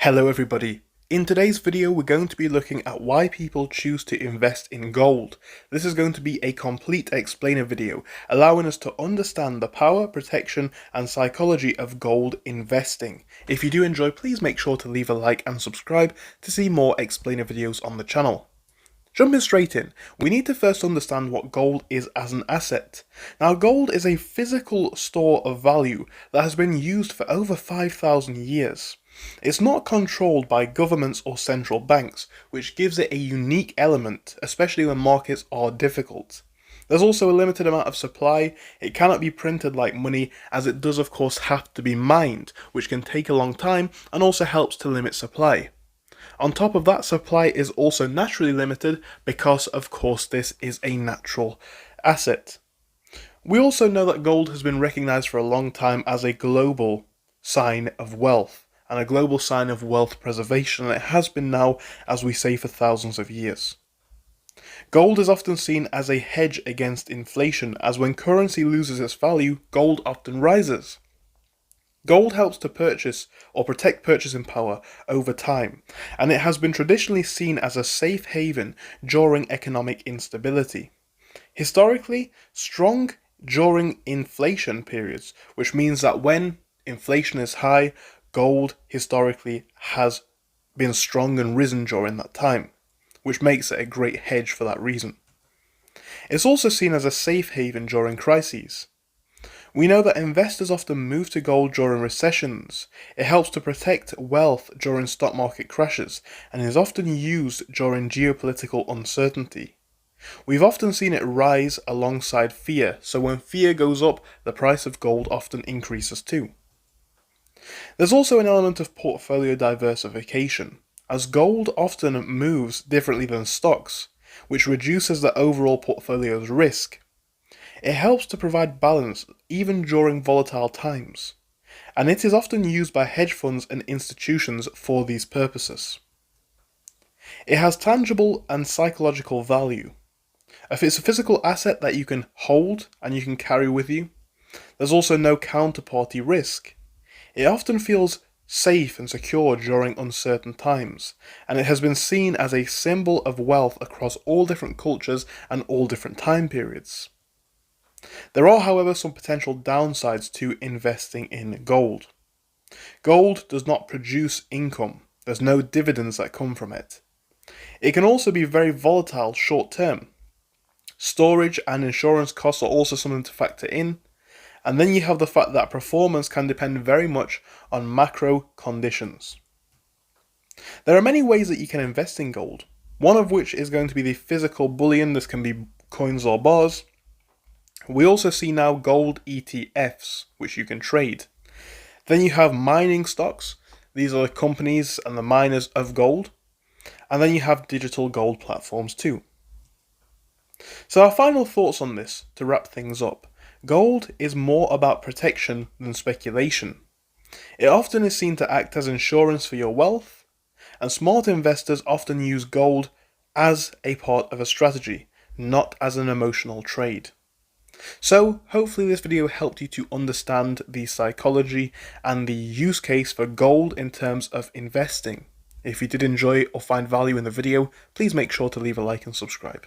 Hello everybody. In today's video we're going to be looking at why people choose to invest in gold. This is going to be a complete explainer video, allowing us to understand the power, protection and psychology of gold investing. If you do enjoy, please make sure to leave a like and subscribe to see more explainer videos on the channel. Jumping straight in, we need to first understand what gold is as an asset. Now, gold is a physical store of value that has been used for over 5,000 years. It's not controlled by governments or central banks, which gives it a unique element, especially when markets are difficult. There's also a limited amount of supply. It cannot be printed like money, as it does of course have to be mined, which can take a long time and also helps to limit supply. On top of that, supply is also naturally limited because of course this is a natural asset. We also know that gold has been recognized for a long time as a global sign of wealth and a global sign of wealth preservation, and it has been now, as we say, for thousands of years. Gold is often seen as a hedge against inflation, as when currency loses its value, gold often rises. Gold helps to purchase or protect purchasing power over time, and it has been traditionally seen as a safe haven during economic instability. Historically, strong during inflation periods, which means that when inflation is high, gold historically has been strong and risen during that time, which makes it a great hedge for that reason. It's also seen as a safe haven during crises. We know that investors often move to gold during recessions. It helps to protect wealth during stock market crashes and is often used during geopolitical uncertainty. We've often seen it rise alongside fear, so when fear goes up, the price of gold often increases too. There's also an element of portfolio diversification, as gold often moves differently than stocks, which reduces the overall portfolio's risk. It helps to provide balance even during volatile times, and it is often used by hedge funds and institutions for these purposes. It has tangible and psychological value. If it's a physical asset that you can hold and you can carry with you, there's also no counterparty risk. It often feels safe and secure during uncertain times, and it has been seen as a symbol of wealth across all different cultures and all different time periods. There are, however, some potential downsides to investing in gold. Gold does not produce income. There's no dividends that come from it. It can also be very volatile short term. Storage and insurance costs are also something to factor in. And then you have the fact that performance can depend very much on macro conditions. There are many ways that you can invest in gold, one of which is going to be the physical bullion. This can be coins or bars. We also see now gold ETFs, which you can trade. Then you have mining stocks. These are the companies and the miners of gold. And then you have digital gold platforms too. So our final thoughts on this, to wrap things up. Gold is more about protection than speculation. It often is seen to act as insurance for your wealth, and smart investors often use gold as a part of a strategy, not as an emotional trade. So, hopefully this video helped you to understand the psychology and the use case for gold in terms of investing. If you did enjoy or find value in the video, please make sure to leave a like and subscribe.